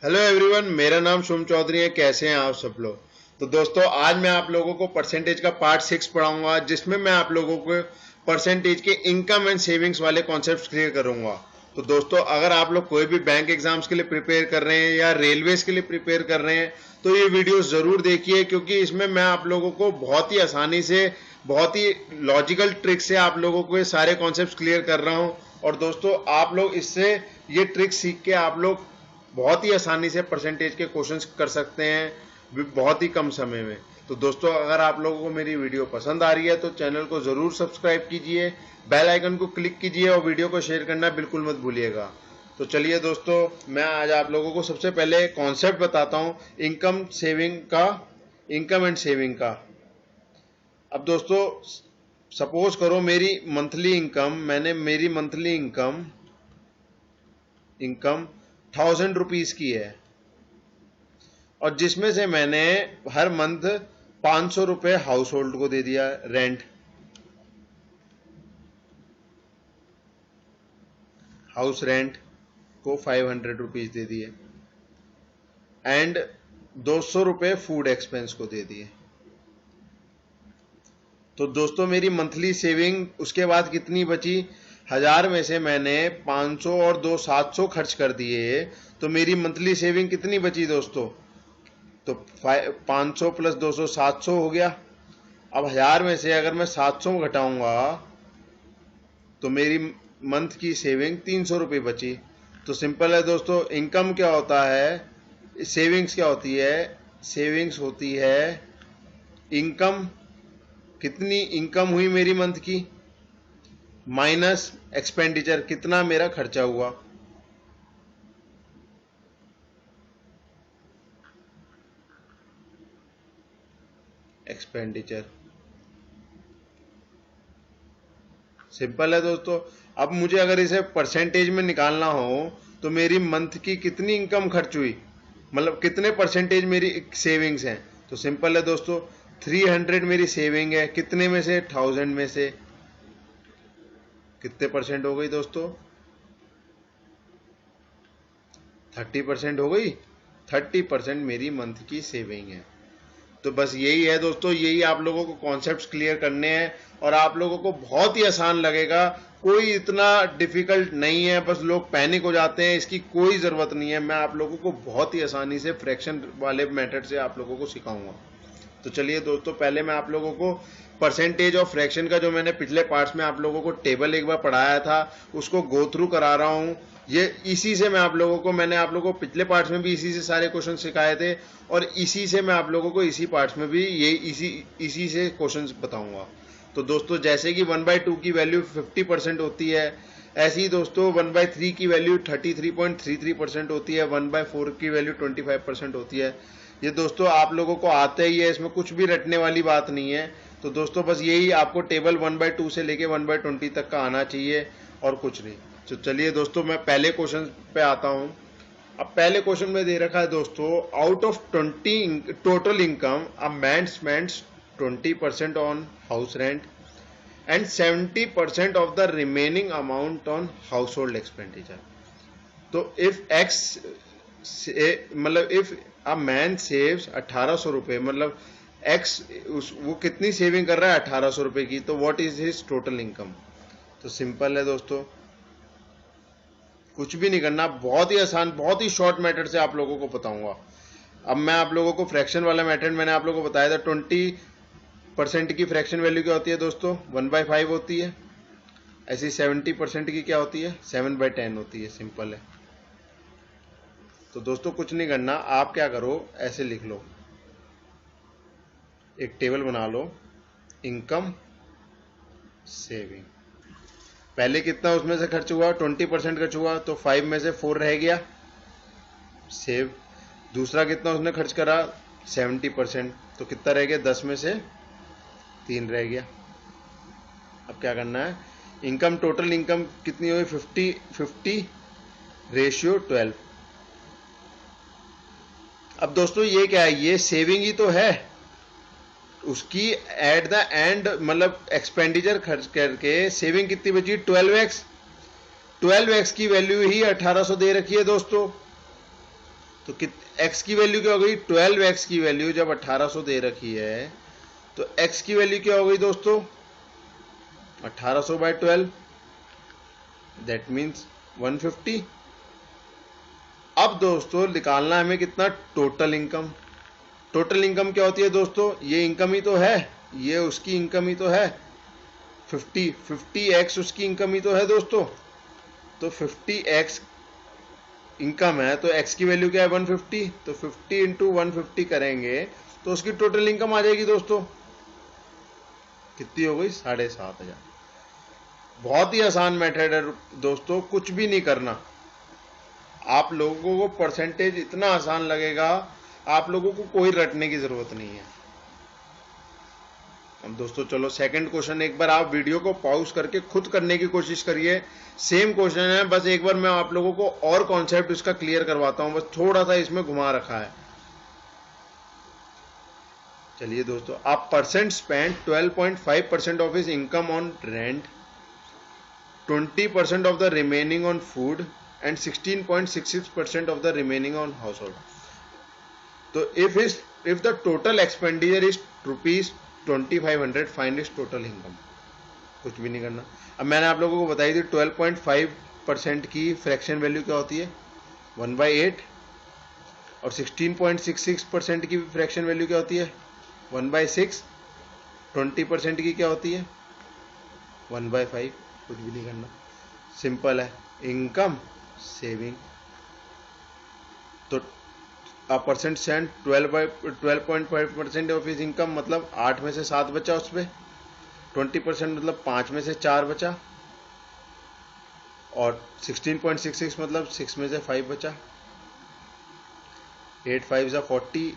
Hello everyone, मेरा नाम शुभ चौधरी है। कैसे हैं आप सब लोग। तो दोस्तों, आज मैं आप लोगों को परसेंटेज का पार्ट 6 पढ़ाऊंगा, जिसमें मैं आप लोगों को परसेंटेज के इनकम एंड सेविंग्स वाले कॉन्सेप्ट्स क्लियर करूंगा। तो दोस्तों, अगर आप लोग कोई भी बैंक एग्जाम्स के लिए प्रिपेयर कर रहे हैं या रेलवेज के लिए प्रिपेयर कर रहे हैं तो ये वीडियो जरूर देखिए, क्योंकि इसमें मैं आप लोगों को बहुत ही आसानी से, बहुत ही लॉजिकल ट्रिक से आप लोगों को ये सारे कॉन्सेप्ट्स क्लियर कर रहा हूँ। और दोस्तों, आप लोग इससे ये ट्रिक सीख के आप लोग बहुत ही आसानी से परसेंटेज के क्वेश्चंस कर सकते हैं बहुत ही कम समय में। तो दोस्तों, अगर आप लोगों को मेरी वीडियो पसंद आ रही है तो चैनल को जरूर सब्सक्राइब कीजिए, बेल आइकन को क्लिक कीजिए और वीडियो को शेयर करना बिल्कुल मत भूलिएगा। तो चलिए दोस्तों, मैं आज आप लोगों को सबसे पहले कॉन्सेप्ट बताता हूँ इनकम सेविंग का, इनकम एंड सेविंग का। अब दोस्तों, सपोज करो मेरी मंथली इनकम 1000 रुपीज की है, और जिसमें से मैंने हर मंथ 500 रुपए हाउस होल्ड को दे दिया रेंट। हाउस रेंट को 500 रुपीज दे दिए एंड 200 रुपए फूड एक्सपेंस को दे दिए। तो दोस्तों, मेरी मंथली सेविंग उसके बाद कितनी बची? 1000 में से मैंने 500 और 2 700 खर्च कर दिए, तो मेरी मंथली सेविंग कितनी बची दोस्तों? तो 500 प्लस 200 700 हो गया। अब 1000 में से अगर मैं 700 घटाऊंगा तो मेरी मंथ की सेविंग 300 रुपये बची। तो सिंपल है दोस्तों, इनकम क्या होता है, सेविंग्स क्या होती है? सेविंग्स होती है इनकम, कितनी इनकम हुई मेरी मंथ की, माइनस एक्सपेंडिचर, कितना मेरा खर्चा हुआ। एक्सपेंडिचर सिंपल है दोस्तों। अब मुझे अगर इसे परसेंटेज में निकालना हो तो मेरी मंथ की कितनी इनकम खर्च हुई, मतलब कितने परसेंटेज मेरी सेविंग्स हैं, तो सिंपल है दोस्तों, 300 मेरी सेविंग है, कितने में से? 1000 में से। कितने परसेंट हो गई दोस्तों? 30% हो गई। 30% मेरी मंथ की सेविंग है। तो बस यही है दोस्तों, यही आप लोगों को कॉन्सेप्ट्स क्लियर करने हैं और आप लोगों को बहुत ही आसान लगेगा। कोई इतना डिफिकल्ट नहीं है, बस लोग पैनिक हो जाते हैं, इसकी कोई ज़रूरत नहीं है। मैं आप लोगों को बहुत ही आसानी से फ्रैक्शन वाले मेथड से आप लोगों को सिखाऊंगा। तो चलिए दोस्तों, पहले मैं आप लोगों को परसेंटेज और फ्रैक्शन का, जो मैंने पिछले पार्ट्स में आप लोगों को टेबल एक बार पढ़ाया था, उसको गो थ्रू करा रहा हूँ। ये इसी से मैंने आप लोगों को पिछले पार्ट्स में भी इसी से सारे क्वेश्चन सिखाए थे, और इसी से मैं आप लोगों को इसी पार्ट्स में भी ये इसी से क्वेश्चन बताऊंगा। तो दोस्तों, जैसे कि 1/2 की वैल्यू 50% होती है, ऐसे ही दोस्तों 1/3 की वैल्यू 33.33% होती है, 1/4 की वैल्यू 25% होती है। ये दोस्तों आप लोगों को आते ही है, इसमें कुछ भी रटने वाली बात नहीं है। तो दोस्तों, बस यही आपको टेबल 1/2 से लेके 1/20 तक का आना चाहिए और कुछ नहीं। तो चलिए दोस्तों, मैं पहले क्वेश्चन पे आता हूँ। अब पहले क्वेश्चन में दे रखा है दोस्तों, out of 20 total income a man spends 20% on house rent and 70% of the remaining amount on house hold expenditure. तो इफ एक्स मतलब इफ अ मैन सेव्स 1800 रुपये, मतलब एक्स वो कितनी सेविंग कर रहा है? 1800 रुपये की। तो what is his total income? तो सिंपल है दोस्तों, कुछ भी नहीं करना, बहुत ही आसान, बहुत ही शॉर्ट मेथड से आप लोगों को बताऊंगा। अब मैं आप लोगों को फ्रैक्शन वाला मेथड मैंने आप लोगों को बताया था। 20% की फ्रैक्शन वैल्यू क्या होती है दोस्तों? 1/5 होती है। ऐसी 70% की क्या होती है? 7/10 होती है। सिंपल है। तो दोस्तों, कुछ नहीं करना, आप क्या करो, ऐसे लिख लो, एक टेबल बना लो, इनकम सेविंग। पहले कितना उसमें से खर्च हुआ? 20% खर्च हुआ, तो 5 में से 4 रह गया, सेव। दूसरा कितना उसने खर्च करा? 70%, तो कितना रह गया? 10 में से 3 रह गया। अब क्या करना है? इनकम, टोटल इनकम कितनी हुई? 50/50 अब दोस्तों, ये क्या है? ये सेविंग ही तो है। उसकी एट द एंड, मतलब एक्सपेंडिचर खर्च करके सेविंग कितनी बची? 12x। 12x की वैल्यू ही 1800 दे रखी है दोस्तों। तो x की वैल्यू क्या हो गई, 12x की वैल्यू जब 1800 दे रखी है तो x की वैल्यू क्या हो गई दोस्तों, 1800/12, दैट मीन्स 150। अब दोस्तों निकालना हमें कितना, टोटल इनकम। टोटल इनकम क्या होती है दोस्तों, ये इनकम ही तो है, ये उसकी इनकम ही तो है, 50x उसकी इनकम ही तो है दोस्तों। तो 50x इनकम है तो x की वैल्यू क्या है, 150, तो 50 इंटू 150 करेंगे तो उसकी टोटल इनकम आ जाएगी दोस्तों, कितनी हो गई, 7500। बहुत ही आसान मेथड है दोस्तों, कुछ भी नहीं करना। आप लोगों को परसेंटेज इतना आसान लगेगा, आप लोगों को कोई रटने की जरूरत नहीं है। अब दोस्तों चलो सेकंड क्वेश्चन एक बार आप वीडियो को पॉज करके खुद करने की कोशिश करिए। सेम क्वेश्चन है, बस एक बार मैं आप लोगों को और कॉन्सेप्ट इसका क्लियर करवाता हूं, बस थोड़ा सा इसमें घुमा रखा है। चलिए दोस्तों, आप percent spend 12.5% of his income on rent, 20% of the remaining on food and 16.66% of the remaining on household. तो if the total expenditure is ₹2500, find is total income. कुछ भी नहीं करना। अब मैंने आप लोगों को बताई थी 12.5% की फ्रैक्शन वैल्यू क्या होती है, 1/8, और 16.66% की फ्रैक्शन वैल्यू क्या होती है, 1/6। 20% की क्या होती है, 1/5। कुछ भी नहीं करना, सिंपल है, इनकम सेविंग। तो a percent spent 12.5% of his income, मतलब 8 में से 7 बचा उस पर, 20% मतलब 5 में से 4 बचा, और 16.66 मतलब 6 में से 5 बचा। 8 5 जा 40,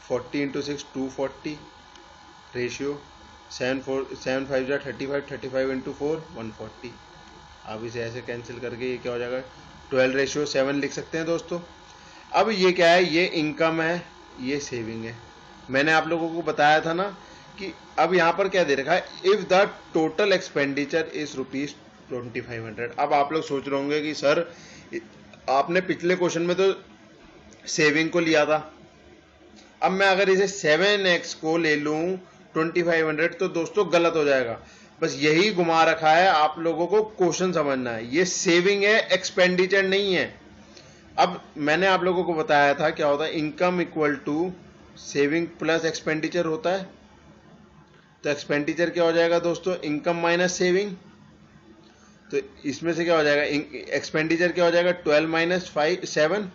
40 इंटू 6 240, रेशियो 7 5 जा 35, 35 इंटू 4 140। अब इसे ऐसे कैंसिल करके ये क्या हो जाएगा, 12:7 लिख सकते हैं दोस्तों। अब ये क्या है, ये इनकम है, ये सेविंग है। मैंने आप लोगों को बताया था ना कि अब यहां पर क्या दे रखा है, if the total expenditure is ₹2500। अब आप लोग सोच रहे होंगे कि सर आपने पिछले क्वेश्चन में तो सेविंग को लिया था, अब मैं अगर इसे 7x को ले लूं 2500 तो दोस्तों गलत हो जाएगा। बस यही घुमा रखा है, आप लोगों को क्वेश्चन समझना है, ये सेविंग है, एक्सपेंडिचर नहीं है। अब मैंने आप लोगों को बताया था क्या होता है, income equal to saving plus expenditure होता है। तो एक्सपेंडिचर क्या हो जाएगा दोस्तों, इनकम माइनस सेविंग। तो इसमें से क्या हो जाएगा, एक्सपेंडिचर क्या हो जाएगा, 12 minus 7,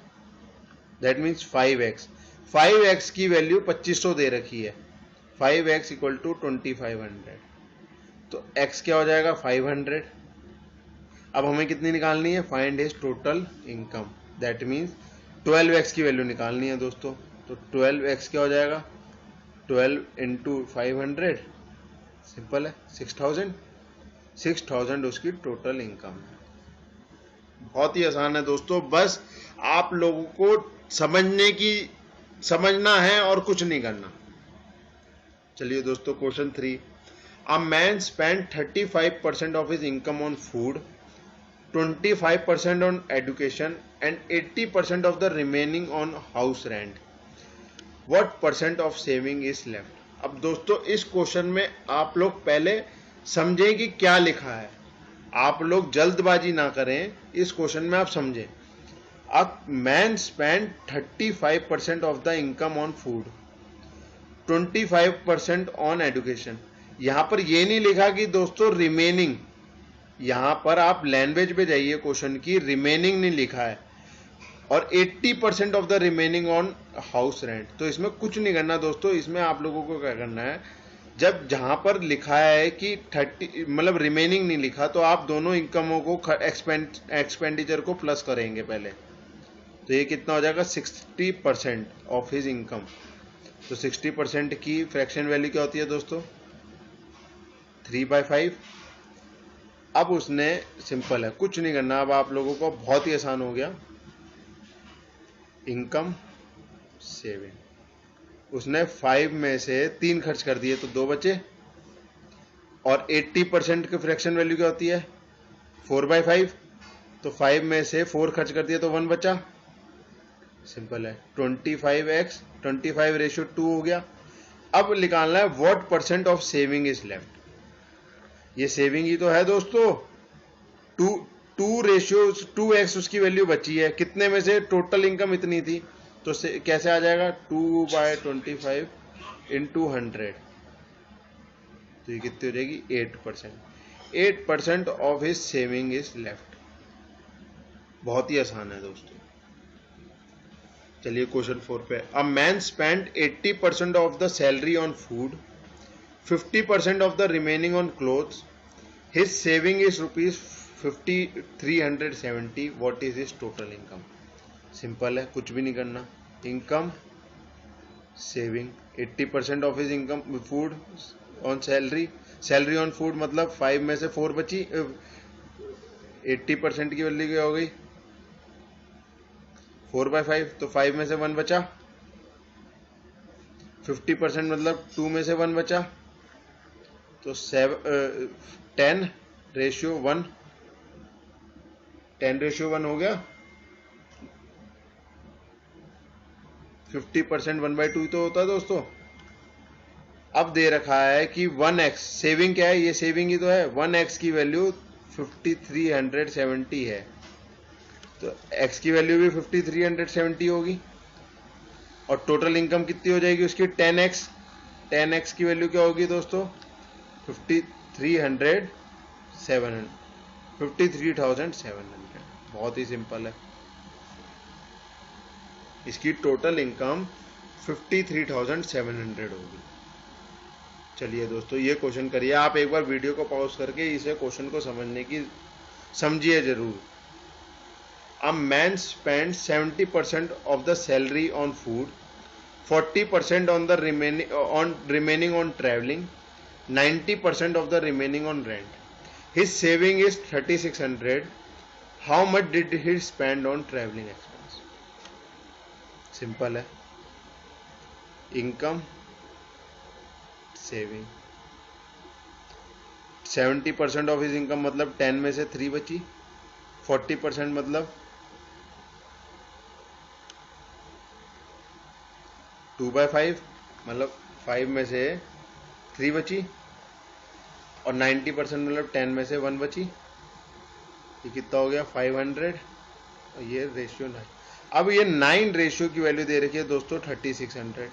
that means 5x। 5x की वैल्यू 2500 दे रखी है, 5x इक्वल टू 2500। तो x क्या हो जाएगा, 500। अब हमें कितनी निकालनी है, find his total income, that means 12x की वैल्यू निकालनी है दोस्तों। तो 12x क्या हो जाएगा, 12 इंटू 500, सिंपल है, 6000 उसकी टोटल इनकम है। बहुत ही आसान है दोस्तों, बस आप लोगों को समझना है और कुछ नहीं करना। चलिए दोस्तों question 3, a man spend 35% of his income on food, 25% on education and 80% of the remaining on house rent. What percent of saving is left? अब दोस्तों इस क्वेश्चन में आप लोग पहले समझें कि क्या लिखा है, आप लोग जल्दबाजी ना करें, इस क्वेश्चन में आप समझें। A man spent 35% of the income on food, 25% on education। यहां पर ये नहीं लिखा कि दोस्तों रिमेनिंग, यहां पर आप लैंग्वेज पे जाइए, क्वेश्चन की रिमेनिंग नहीं लिखा है, और 80% of the remaining on house rent. तो इसमें कुछ नहीं करना दोस्तों, इसमें आप लोगों को क्या करना है, जब जहां पर लिखा है कि 30 मतलब रिमेनिंग नहीं लिखा, तो आप दोनों इनकमों को एक्सपेंडिचर को प्लस करेंगे पहले। तो ये कितना हो जाएगा, 60% ऑफ हिज इनकम। तो 60% की फ्रैक्शन वैल्यू क्या होती है दोस्तों, 3/5। अब उसने, सिंपल है, कुछ नहीं करना, अब आप लोगों को बहुत ही आसान हो गया, इनकम सेविंग। उसने 5 में से 3 खर्च कर दिए तो 2 बचे, और 80% की फ्रैक्शन वैल्यू क्या होती है, 4/5। तो 5 में से 4 खर्च कर दिए तो 1 बचा, सिंपल है, 25x 25:2 हो गया। अब निकालना है what percent of saving is left. ये सेविंग ही तो है दोस्तों, 2x उसकी वैल्यू बची है, कितने में से? टोटल इनकम इतनी थी, तो कैसे आ जाएगा? 2/25 इंटू 100, तो ये कितनी हो जाएगी? 8%। 8% of his saving is left. बहुत ही आसान है दोस्तों। चलिए क्वेश्चन 4 पे। A man spend 80% of the salary on food, 50% of the remaining on clothes, his saving is ₹370। What is his total income? Simple है, कुछ भी नहीं करना। Income saving, 80% of his income food on salary, salary on food मतलब 5 में से 4 बची, 80% की वैल्यू क्या हो गई? 4/5, तो 5 में से 1 बचा। 50% मतलब 2 में से 1 बचा, तो 10:1, 10:1 हो गया। 50% 1/2 तो होता है दोस्तों। अब दे रखा है कि 1x सेविंग क्या है? ये सेविंग ही तो है। 1x की वैल्यू 5370 है, तो x की वैल्यू भी 5370 होगी। और टोटल इनकम कितनी हो जाएगी उसकी? 10x। 10x की वैल्यू क्या होगी दोस्तों? 53,700। बहुत ही सिंपल है। इसकी टोटल इनकम 53,700 होगी। चलिए दोस्तों, ये क्वेश्चन करिए आप। एक बार वीडियो को पॉज करके इसे क्वेश्चन को समझिए जरूर। A man spends 70% of the salary on food, 40% on the remaining on traveling, 90% of the remaining on rent. His saving is 3,600. How much did he spend on traveling expense? Simple है, income saving, 70% of his income मतलब 10 में से 3 बची, 40% मतलब 2/5 मतलब 5 में से 3 बची, और 90% मतलब 10 में से 1 बची। ये कितना हो गया? 500। और ये रेशियो 9। अब ये 9 रेशियो की वैल्यू दे रखी है दोस्तों 3600,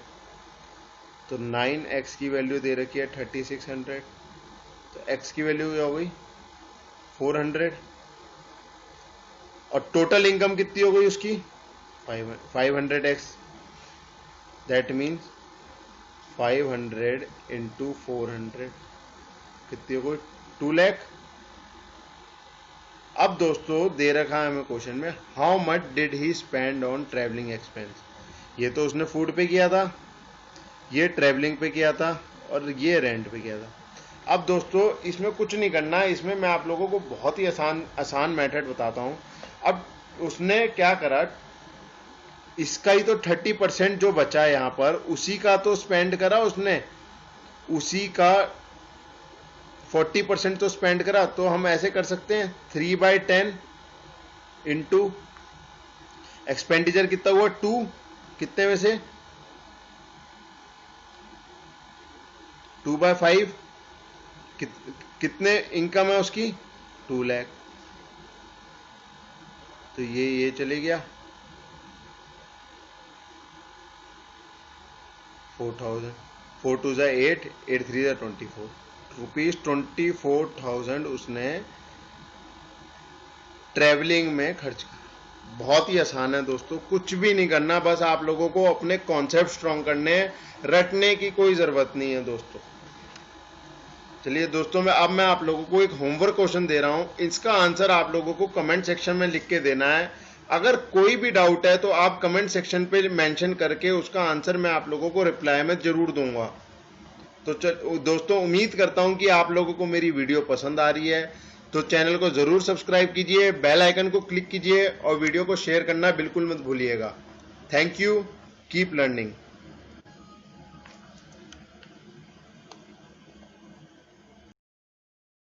तो 9x की वैल्यू दे रखी है 3600, तो x की वैल्यू क्या हो गई? 400। और टोटल इनकम कितनी हो गई उसकी? 500x। दैट मीन्स 500 इंटू 400 कितनी हो गई? 2 लाख। अब दोस्तों दे रखा है हमें क्वेश्चन में, how much did he spend on travelling expense. ये तो उसने फूड पे किया था, ये ट्रैवलिंग पे किया था, और ये रेंट पे किया था। अब दोस्तों इसमें कुछ नहीं करना है, इसमें मैं आप लोगों को बहुत ही आसान मेथड बताता हूं। अब उसने क्या करा, इसका ही तो 30% जो बचा है यहां पर, उसी का तो स्पेंड करा उसने, उसी का 40% तो स्पेंड करा। तो हम ऐसे कर सकते हैं 3/10 इंटू एक्सपेंडिचर कितना हुआ? 2, कितने में से? 2/5। कितने इनकम है उसकी? 2 लाख। तो ये चले गया 4,000। 4 2 जा 8, 8 3 जा 24 रुपीज। 24,000 उसने ट्रैवलिंग में खर्च किया। बहुत ही आसान है दोस्तों, कुछ भी नहीं करना, बस आप लोगों को अपने कॉन्सेप्ट स्ट्रॉन्ग करने हैं, रटने की कोई जरूरत नहीं है दोस्तों। चलिए दोस्तों, मैं आप लोगों को एक होमवर्क क्वेश्चन दे रहा हूं, इसका आंसर आप लोगों को कमेंट सेक्शन में लिख के देना है। अगर कोई भी डाउट है तो आप कमेंट सेक्शन पे मेंशन करके उसका आंसर मैं आप लोगों को रिप्लाई में जरूर दूंगा। तो दोस्तों, उम्मीद करता हूं कि आप लोगों को मेरी वीडियो पसंद आ रही है, तो चैनल को जरूर सब्सक्राइब कीजिए, बेल आइकन को क्लिक कीजिए, और वीडियो को शेयर करना बिल्कुल मत भूलिएगा। Thank you, keep learning.